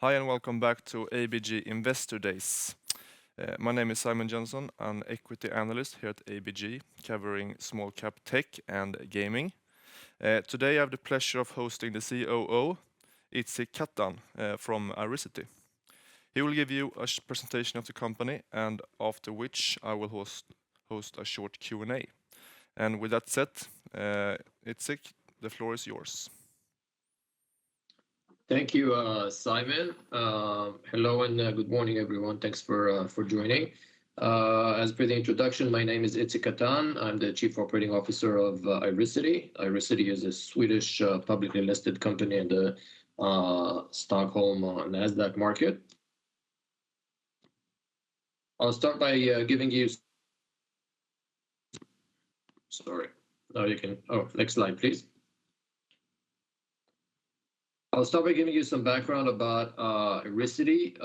Hi and welcome back to ABG Investor Days. My name is Simon Johnson, an equity analyst here at ABG, covering small cap tech and gaming. Today I have the pleasure of hosting the COO, Katan, from Irisity. He will give you a presentation of the company, and after which I will host a short Q&A. And with that said, Itzik, the floor is yours. Thank you, Simon. Hello and good morning, everyone. Thanks for joining. As per the introduction, my name is Katan. I'm the Chief Operating Officer of Irisity. Irisity is a Swedish publicly listed company in the Stockholm Nasdaq market. I'll start by giving you. Sorry. Now you can. Oh, next slide, please. I'll start by giving you some background about Irisity.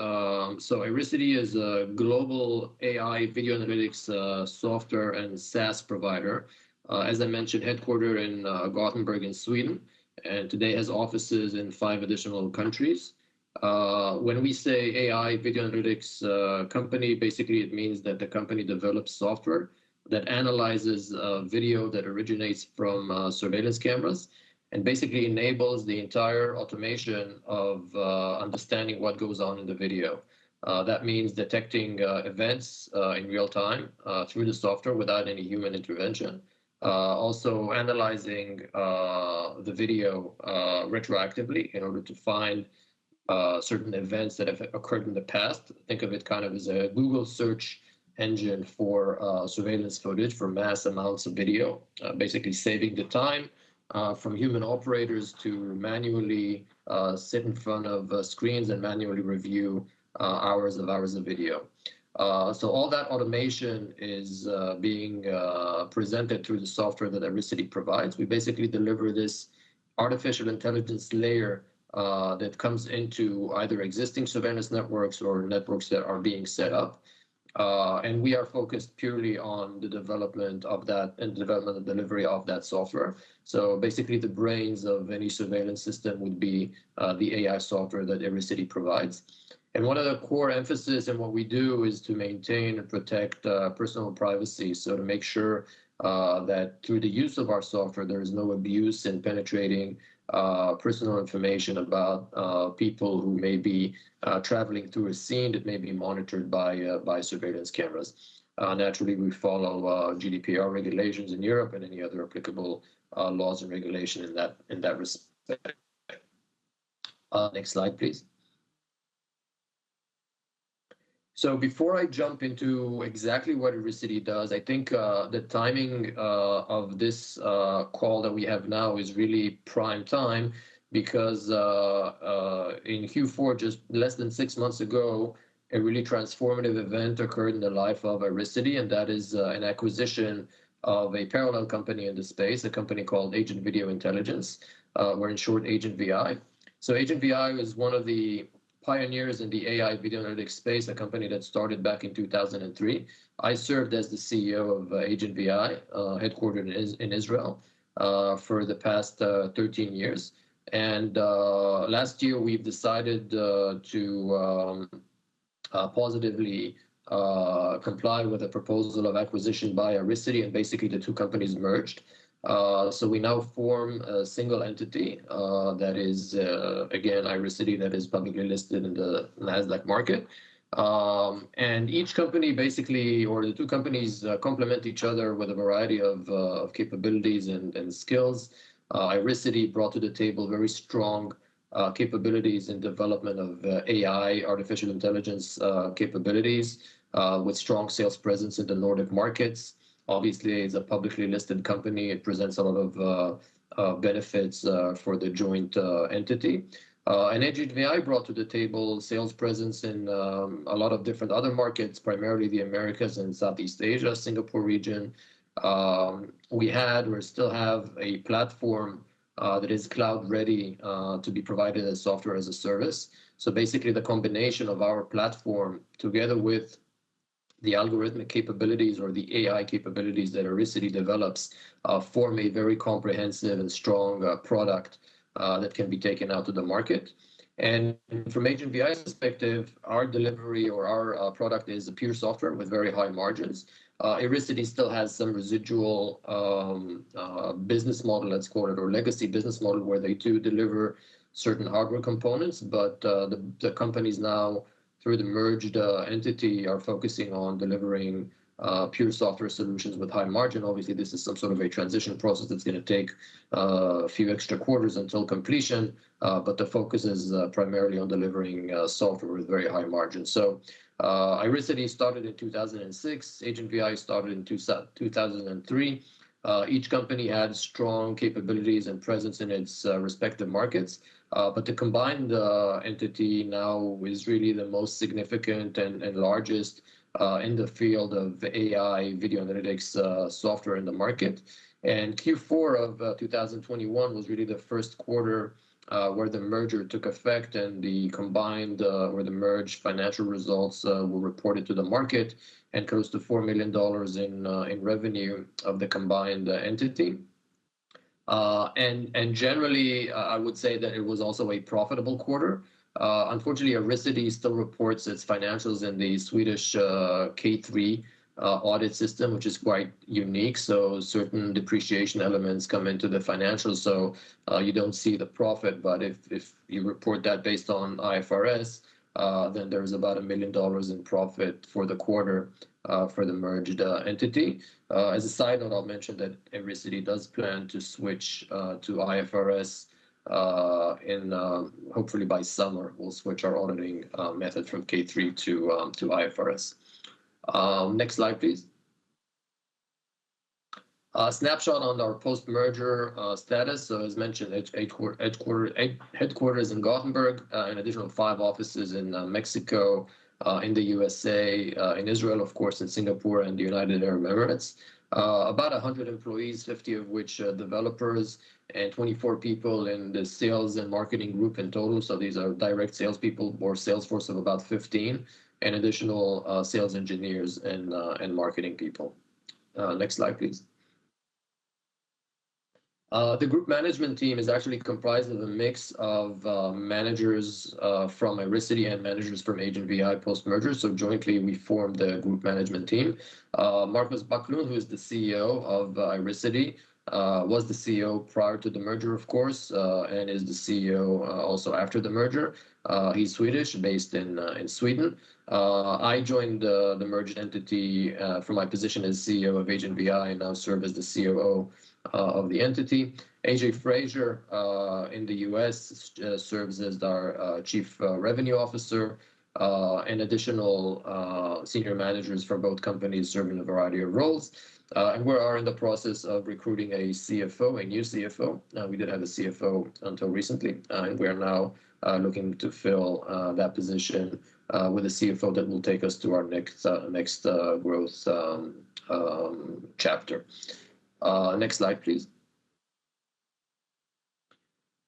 So Irisity is a global AI video analytics software and SaaS provider. As I mentioned, headquartered in Gothenburg in Sweden, and today has offices in 5 additional countries. When we say AI video analytics company, basically it means that the company develops software that analyzes video that originates from surveillance cameras and basically enables the entire automation of understanding what goes on in the video. That means detecting events in real time through the software without any human intervention. Also analyzing the video retroactively in order to find certain events that have occurred in the past. Think of it kind of as a Google search engine for surveillance footage for mass amounts of video, basically saving the time from human operators to manually sit in front of screens and manually review hours of video. So all that automation is being presented through the software that Irisity provides. We basically deliver this artificial intelligence layer that comes into either existing surveillance networks or networks that are being set up. And we are focused purely on the development of that and development and delivery of that software. So basically the brains of any surveillance system would be the AI software that Irisity provides. And one of the core emphasis in what we do is to maintain and protect personal privacy. So to make sure that through the use of our software, there is no abuse in penetrating personal information about people who may be traveling through a scene that may be monitored by surveillance cameras. Naturally, we follow GDPR regulations in Europe and any other applicable laws and regulation in that respect. Next slide, please. So before I jump into exactly what Irisity does, I think the timing of this call that we have now is really prime time because in Q4, just less than 6 months ago, a really transformative event occurred in the life of Irisity, and that is an acquisition of a parallel company in the space, a company called Agent Video Intelligence, or in short, Agent VI. So Agent VI is one of the pioneers in the AI video analytics space, a company that started back in 2003. I served as the CEO of Agent VI, headquartered in Israel, for the past 13 years. And last year, we've decided to positively comply with a proposal of acquisition by Irisity, and basically the two companies merged. So we now form a single entity that is, again, Irisity, that is publicly listed in the Nasdaq market. And each company basically, or the two companies complement each other with a variety of capabilities and skills. Irisity brought to the table very strong capabilities in development of AI, artificial intelligence capabilities, with strong sales presence in the Nordic markets. Obviously, it's a publicly listed company. It presents a lot of benefits for the joint entity. And Agent VI brought to the table sales presence in a lot of different other markets, primarily the Americas and Southeast Asia, Singapore region. We had or still have a platform that is cloud ready to be provided as software as a service. So basically the combination of our platform together with the algorithmic capabilities or the AI capabilities that Irisity develops form a very comprehensive and strong product that can be taken out to the market. And from Agent VI's perspective, our delivery or our product is a pure software with very high margins. Irisity still has some residual business model, let's call it, or legacy business model, where they do deliver certain hardware components, but the companies now, through the merged entity, are focusing on delivering pure software solutions with high margin. Obviously, this is some sort of a transition process that's going to take a few extra quarters until completion, but the focus is primarily on delivering software with very high margins. So Irisity started in 2006. Agent VI started in 2003. Each company had strong capabilities and presence in its respective markets, but the combined entity now is really the most significant and largest in the field of AI video analytics software in the market. And Q4 of 2021 was really the first quarter where the merger took effect, and the combined or the merged financial results were reported to the market, and close to $4 million in revenue of the combined entity. And generally, I would say that it was also a profitable quarter. Unfortunately, Irisity still reports its financials in the Swedish K3 audit system, which is quite unique. So certain depreciation elements come into the financials, so you don't see the profit. But if you report that based on IFRS, then there's about $1 million in profit for the quarter for the merged entity. As a side note, I'll mention that Irisity does plan to switch to IFRS in hopefully by summer. We'll switch our auditing method from K3 to IFRS. Next slide, please. Snapshot on our post-merger status. So as mentioned, headquarters in Gothenburg, an additional 5 offices in Mexico, in the USA, in Israel, of course, in Singapore and the United Arab Emirates. About 100 employees, 50 of which developers, and 24 people in the sales and marketing group in total. So these are direct salespeople, or sales force of about 15, and additional sales engineers and marketing people. Next slide, please. The group management team is actually comprised of a mix of managers from Irisity and managers from Agent VI post-merger. So jointly, we formed the group management team. Marcus Backlund, who is the CEO of Irisity, was the CEO prior to the merger, of course, and is the CEO also after the merger. He's Swedish, based in Sweden. I joined the merged entity from my position as CEO of Agent VI, and now serve as the COO of the entity. AJ Frazier in the US serves as our Chief Revenue Officer, and additional senior managers from both companies serve in a variety of roles. And we are in the process of recruiting a CFO, a new CFO. We did have a CFO until recently, and we are now looking to fill that position with a CFO that will take us to our next growth chapter. Next slide, please.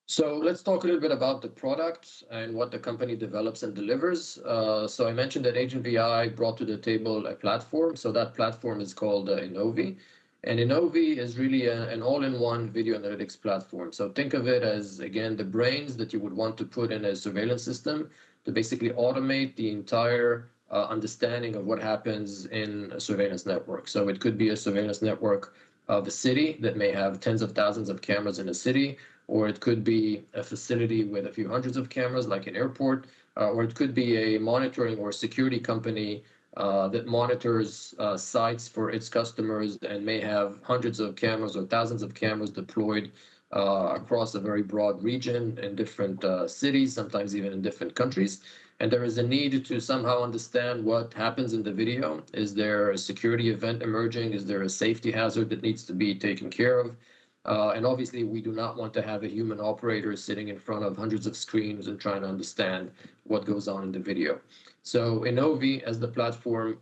So let's talk a little bit about the product and what the company develops and delivers. So I mentioned that Agent VI brought to the table a platform. So that platform is called Innovi. And Innovi is really an all-in-one video analytics platform. So think of it as, again, the brains that you would want to put in a surveillance system to basically automate the entire understanding of what happens in a surveillance network. So it could be a surveillance network of a city that may have tens of thousands of cameras in a city, or it could be a facility with a few hundreds of cameras like an airport, or it could be a monitoring or security company that monitors sites for its customers and may have hundreds of cameras or thousands of cameras deployed across a very broad region in different cities, sometimes even in different countries. And there is a need to somehow understand what happens in the video. Is there a security event emerging? Is there a safety hazard that needs to be taken care of? And obviously, we do not want to have a human operator sitting in front of hundreds of screens and trying to understand what goes on in the video. So Innovi, as the platform,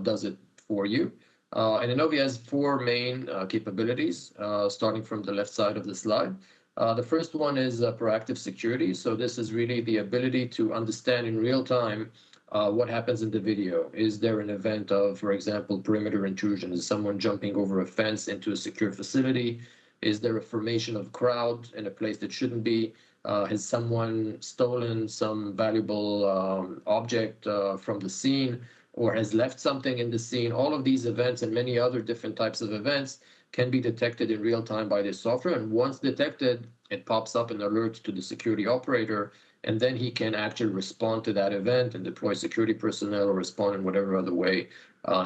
does it for you. And Innovi has 4 main capabilities, starting from the left side of the slide. The first one is proactive security. So this is really the ability to understand in real time what happens in the video. Is there an event of, for example, perimeter intrusion? Is someone jumping over a fence into a secure facility? Is there a formation of crowd in a place that shouldn't be? Has someone stolen some valuable object from the scene, or has left something in the scene? All of these events and many other different types of events can be detected in real time by this software. And once detected, it pops up an alert to the security operator, and then he can actually respond to that event and deploy security personnel or respond in whatever other way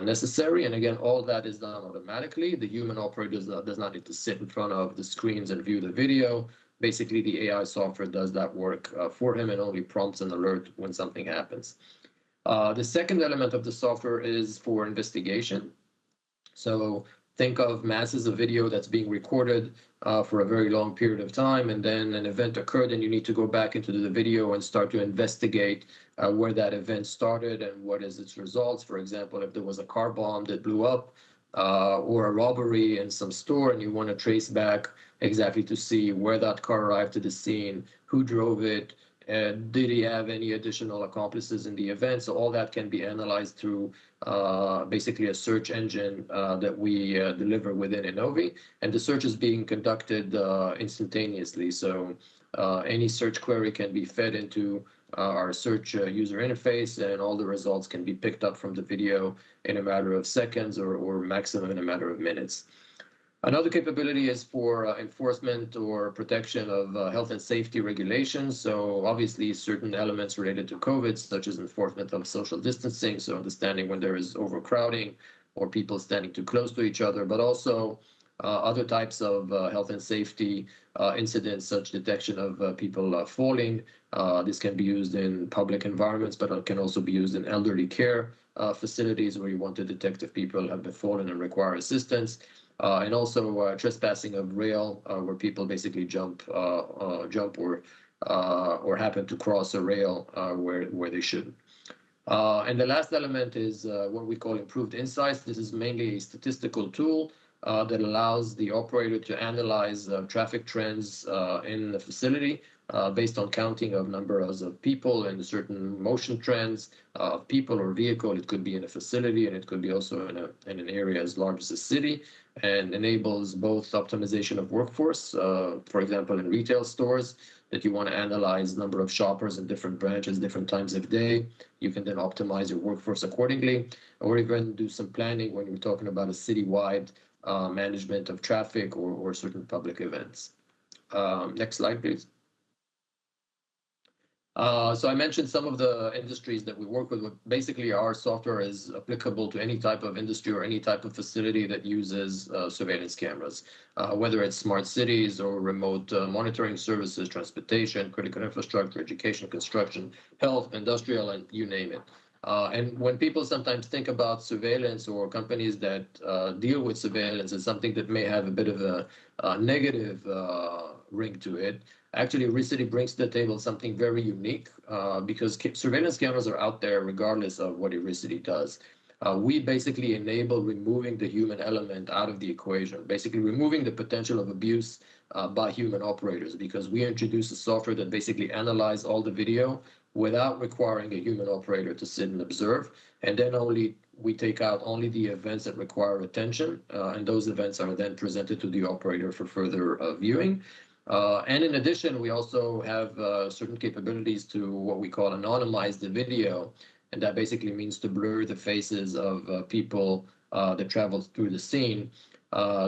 necessary. And again, all that is done automatically. The human operator does not need to sit in front of the screens and view the video. Basically, the AI software does that work for him and only prompts an alert when something happens. The second element of the software is for investigation. So think of masses of video that's being recorded for a very long period of time, and then an event occurred and you need to go back into the video and start to investigate where that event started and what is its results. For example, if there was a car bomb that blew up or a robbery in some store and you want to trace back exactly to see where that car arrived to the scene, who drove it, did he have any additional accomplices in the event? So all that can be analyzed through basically a search engine that we deliver within Innovi. And the search is being conducted instantaneously. So any search query can be fed into our search user interface, and all the results can be picked up from the video in a matter of seconds or maximum in a matter of minutes. Another capability is for enforcement or protection of health and safety regulations. So obviously certain elements related to COVID, such as enforcement of social distancing, so understanding when there is overcrowding or people standing too close to each other, but also other types of health and safety incidents, such detection of people falling. This can be used in public environments, but it can also be used in elderly care facilities where you want to detect if people have fallen and require assistance. And also trespassing of rail, where people basically jump or happen to cross a rail where they shouldn't. And the last element is what we call improved insights. This is mainly a statistical tool that allows the operator to analyze traffic trends in the facility based on counting of numbers of people and certain motion trends of people or vehicle. It could be in a facility, and it could be also in an area as large as a city, and enables both optimization of workforce, for example, in retail stores, that you want to analyze number of shoppers in different branches, different times of day. You can then optimize your workforce accordingly, or even do some planning when you're talking about a citywide management of traffic or certain public events. Next slide, please. So I mentioned some of the industries that we work with. Basically, our software is applicable to any type of industry or any type of facility that uses surveillance cameras, whether it's smart cities or remote monitoring services, transportation, critical infrastructure, education, construction, health, industrial, and you name it. And when people sometimes think about surveillance or companies that deal with surveillance as something that may have a bit of a negative ring to it, actually, Irisity brings to the table something very unique because surveillance cameras are out there regardless of what Irisity does. We basically enable removing the human element out of the equation, basically removing the potential of abuse by human operators, because we introduce a software that basically analyzes all the video without requiring a human operator to sit and observe. And then we take out only the events that require attention, and those events are then presented to the operator for further viewing. And in addition, we also have certain capabilities to what we call anonymize the video, and that basically means to blur the faces of people that travel through the scene.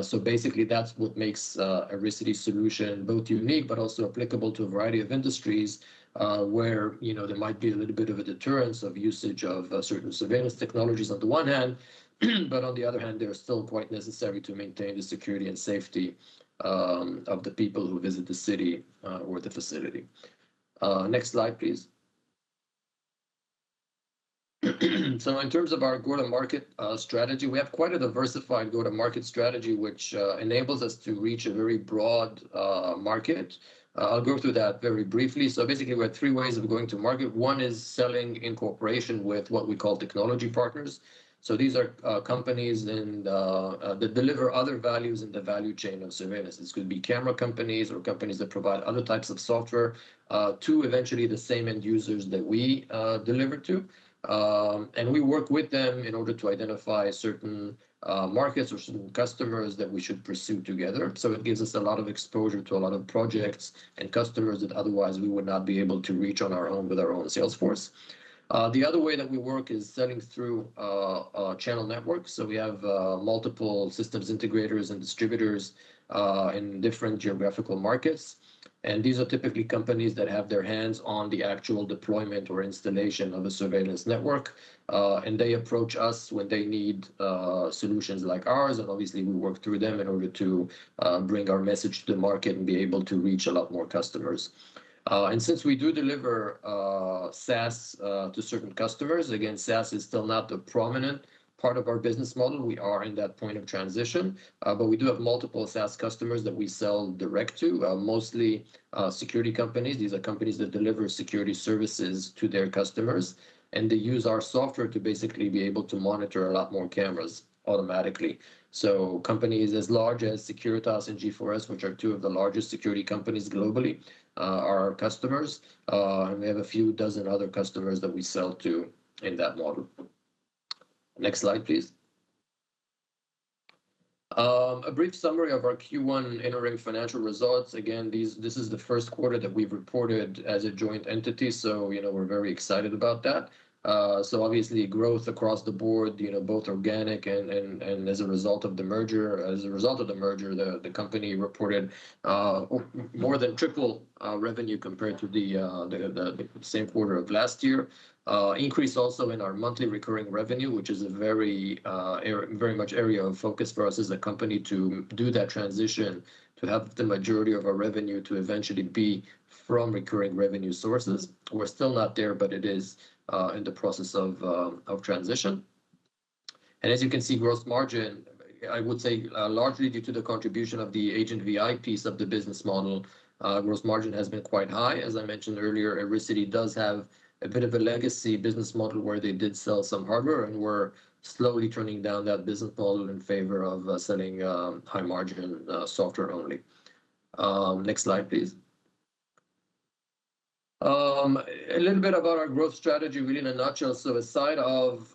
So basically, that's what makes Iricity's solution both unique but also applicable to a variety of industries where there might be a little bit of a deterrence of usage of certain surveillance technologies on the one hand, but on the other hand, they're still quite necessary to maintain the security and safety of the people who visit the city or the facility. Next slide, please. So in terms of our go-to-market strategy, we have quite a diversified go-to-market strategy, which enables us to reach a very broad market. I'll go through that very briefly. So basically, we have three ways of going to market. One is selling in cooperation with what we call technology partners. So these are companies that deliver other values in the value chain of surveillance. This could be camera companies or companies that provide other types of software to eventually the same end users that we deliver to. And we work with them in order to identify certain markets or certain customers that we should pursue together. So it gives us a lot of exposure to a lot of projects and customers that otherwise we would not be able to reach on our own with our own sales force. The other way that we work is selling through channel networks. So we have multiple systems integrators and distributors in different geographical markets. And these are typically companies that have their hands on the actual deployment or installation of a surveillance network. And they approach us when they need solutions like ours. And obviously, we work through them in order to bring our message to the market and be able to reach a lot more customers. And since we do deliver SaaS to certain customers, again, SaaS is still not the prominent part of our business model. We are in that point of transition, but we do have multiple SaaS customers that we sell direct to, mostly security companies. These are companies that deliver security services to their customers, and they use our software to basically be able to monitor a lot more cameras automatically. So companies as large as Securitas and G4S, which are two of the largest security companies globally, are our customers. And we have a few dozen other customers that we sell to in that model. Next slide, please. A brief summary of our Q1 interim financial results. Again, this is the first quarter that we've reported as a joint entity, so we're very excited about that. So obviously growth across the board, both organic and as a result of the merger. As a result of the merger, the company reported more than triple revenue compared to the same quarter of last year. Increase also in our monthly recurring revenue, which is a very much area of focus for us as a company to do that transition, to have the majority of our revenue to eventually be from recurring revenue sources. We're still not there, but it is in the process of transition. And as you can see, gross margin, I would say largely due to the contribution of the Agent VI piece of the business model, gross margin has been quite high. As I mentioned earlier, Irisity does have a bit of a legacy business model where they did sell some hardware, and we're slowly turning down that business model in favor of selling high margin software only. Next slide, please. A little bit about our growth strategy, really in a nutshell. So aside of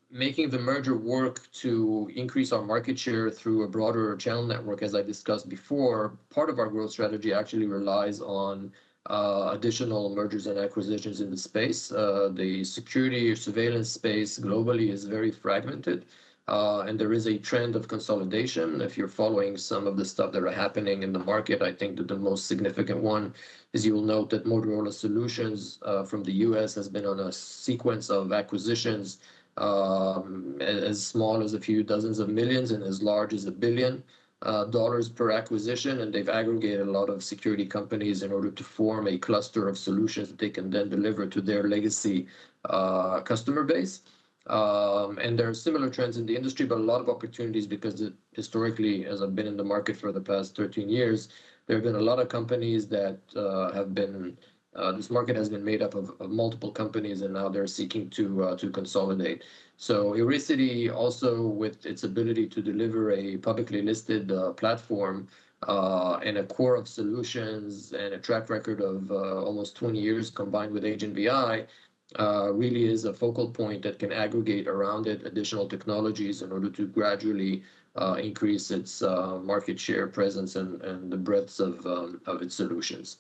making the merger work to increase our market share through a broader channel network, as I discussed before, part of our growth strategy actually relies on additional mergers and acquisitions in the space. The security or surveillance space globally is very fragmented, and there is a trend of consolidation. If you're following some of the stuff that are happening in the market, I think that the most significant one is you'll note that Motorola Solutions from the US has been on a sequence of acquisitions as small as a few dozens of millions and as large as $1 billion per acquisition, and they've aggregated a lot of security companies in order to form a cluster of solutions that they can then deliver to their legacy customer base. And there are similar trends in the industry, but a lot of opportunities because historically, as I've been in the market for the past 13 years, there have been a lot of companies that have been this market has been made up of multiple companies, and now they're seeking to consolidate. So Irisity, also with its ability to deliver a publicly listed platform and a core of solutions and a track record of almost 20 years combined with Agent VI, really is a focal point that can aggregate around it additional technologies in order to gradually increase its market share presence and the breadth of its solutions.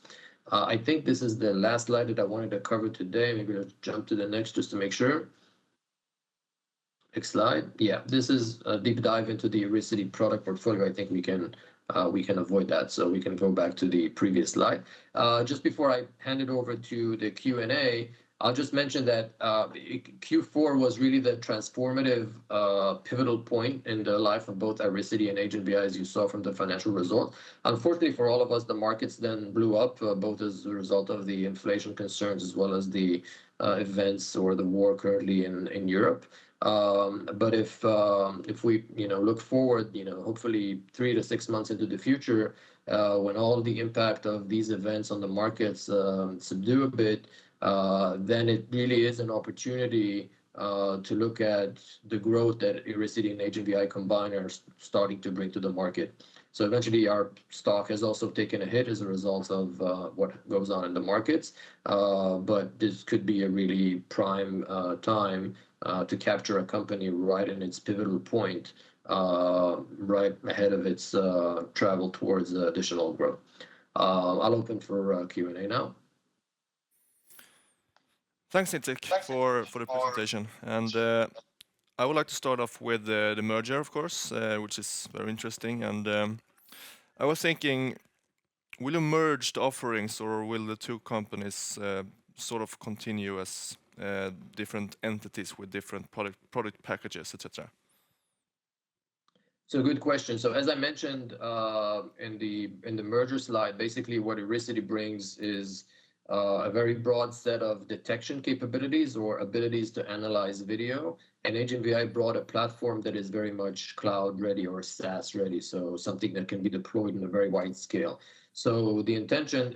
I think this is the last slide that I wanted to cover today. Maybe let's jump to the next just to make sure. Next slide. Yeah, this is a deep dive into the Irisity product portfolio. I think we can avoid that, so we can go back to the previous slide. Just before I hand it over to the Q&A, I'll just mention that Q4 was really the transformative pivotal point in the life of both Irisity and Agent VI, as you saw from the financial results. Unfortunately for all of us, the markets then blew up, both as a result of the inflation concerns as well as the events or the war currently in Europe. But if we look forward, hopefully 3 to 6 months into the future, when all the impact of these events on the markets subdue a bit, then it really is an opportunity to look at the growth that Irisity and Agent VI combined are starting to bring to the market. So eventually our stock has also taken a hit as a result of what goes on in the markets. But this could be a really prime time to capture a company right in its pivotal point, right ahead of its travel towards additional growth. I'll open for Q&A now. Thanks, Nitik, for the presentation. And I would like to start off with the merger, of course, which is very interesting. And I was thinking, will you merge the offerings, or will the two companies sort of continue as different entities with different product packages, etc.? So good question. So as I mentioned in the merger slide, basically what Irisity brings is a very broad set of detection capabilities or abilities to analyze video. And Agent VI brought a platform that is very much cloud ready or SaaS ready, so something that can be deployed in a very wide scale. So the intention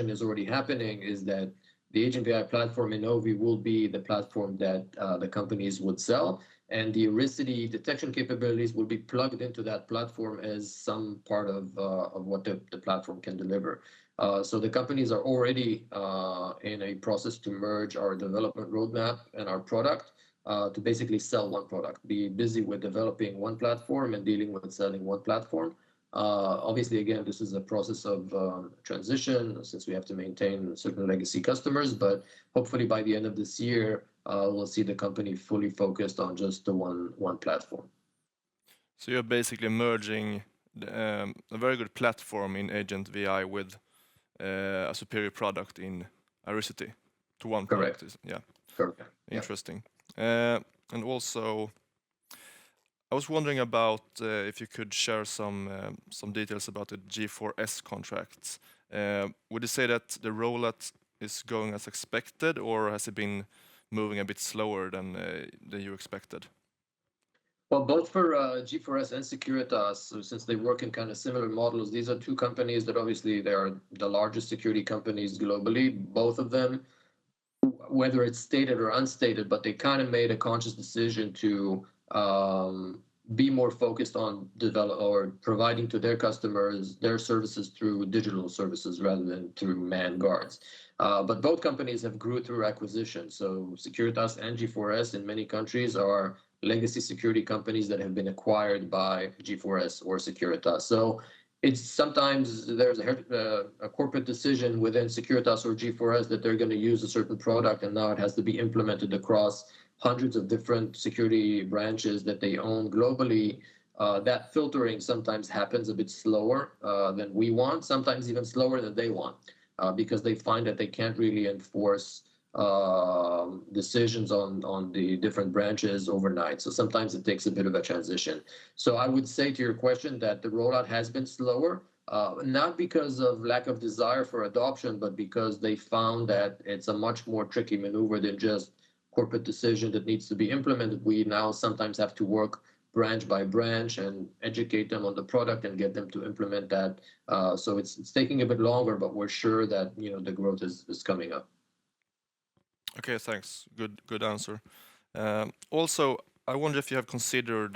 is already happening, is that the Agent VI platform in Novi will be the platform that the companies would sell, and the Irisity detection capabilities will be plugged into that platform as some part of what the platform can deliver. So the companies are already in a process to merge our development roadmap and our product to basically sell one product, be busy with developing one platform and dealing with selling one platform. Obviously, again, this is a process of transition since we have to maintain certain legacy customers, but hopefully by the end of this year, we'll see the company fully focused on just the one platform. So you're basically merging a very good platform in Agent VI with a superior product in Irisity to one product. Correct. Yeah. Correct. Interesting. And also, I was wondering about if you could share some details about the G4S contracts. Would you say that the rollout is going as expected, or has it been moving a bit slower than you expected? Well, both for G4S and Securitas, so since they work in kind of similar models, these are two companies that obviously they are the largest security companies globally. Both of them, whether it's stated or unstated, but they kind of made a conscious decision to be more focused on develop or providing to their customers their services through digital services rather than through manned guards. But both companies have grew through acquisition. So Securitas and G4S in many countries are legacy security companies that have been acquired by G4S or Securitas. So it's sometimes there's a corporate decision within Securitas or G4S that they're going to use a certain product, and now it has to be implemented across hundreds of different security branches that they own globally. That filtering sometimes happens a bit slower than we want, sometimes even slower than they want, because they find that they can't really enforce decisions on the different branches overnight. So sometimes it takes a bit of a transition. So I would say to your question that the rollout has been slower, not because of lack of desire for adoption, but because they found that it's a much more tricky maneuver than just corporate decision that needs to be implemented. We now sometimes have to work branch by branch and educate them on the product and get them to implement that. So it's taking a bit longer, but we're sure that the growth is coming up. Okay, thanks. Good answer. Also, I wonder if you have considered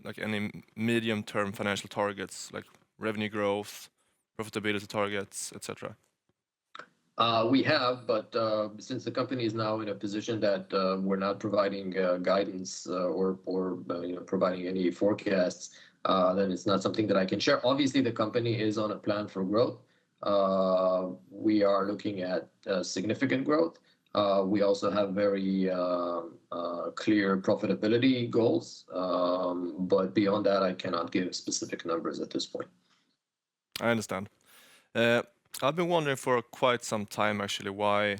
like any medium-term financial targets, like revenue growth, profitability targets, etc. We have, but since the company is now in a position that we're not providing guidance or providing any forecasts, then it's not something that I can share. Obviously, the company is on a plan for growth. We are looking at significant growth. We also have very clear profitability goals, but beyond that, I cannot give specific numbers at this point. I understand. I've been wondering for quite some time actually why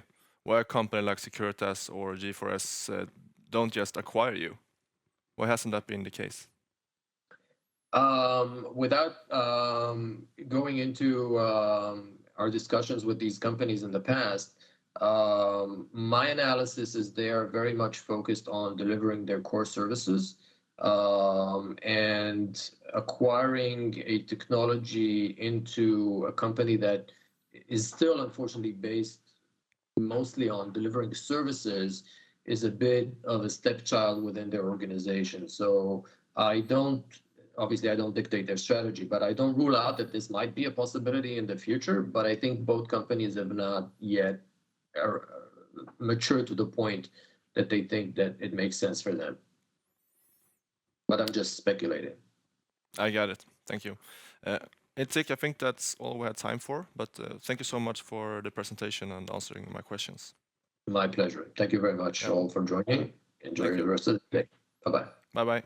a company like Securitas or G4S don't just acquire you. Why hasn't that been the case? Without going into our discussions with these companies in the past, my analysis is they are very much focused on delivering their core services, and acquiring a technology into a company that is still unfortunately based mostly on delivering services is a bit of a stepchild within their organization. So I don't obviously I don't dictate their strategy, but I don't rule out that this might be a possibility in the future. But I think both companies have not yet matured to the point that they think that it makes sense for them. But I'm just speculating. I got it. Thank you. Itik, I think that's all we had time for, but thank you so much for the presentation and answering my questions. My pleasure. Thank you very much all for joining. Enjoy the rest of the day. Bye-bye. Bye-bye.